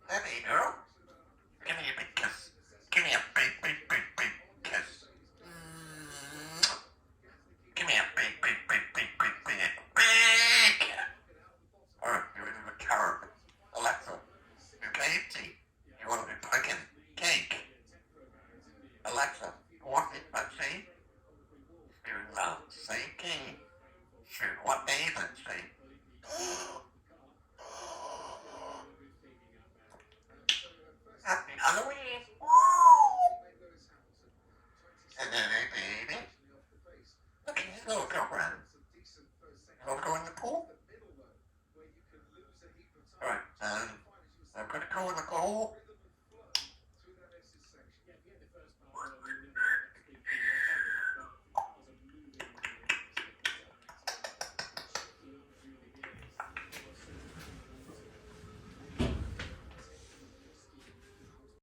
Hey, girl. Give me a big kiss. Give me a big, big, big, big kiss. Give me a big, big, big, big, big, big, big. Alright, you're in the carrot. Alexa, you KFC. You want to be pumpkin cake. Alexa, what did I say? Do not say king. Shoot, what day is it say? Happy Halloween! Woo! And then, hey, baby. Look at his little girlfriend. You want to go in the pool? Alright, I'm gonna go in the pool.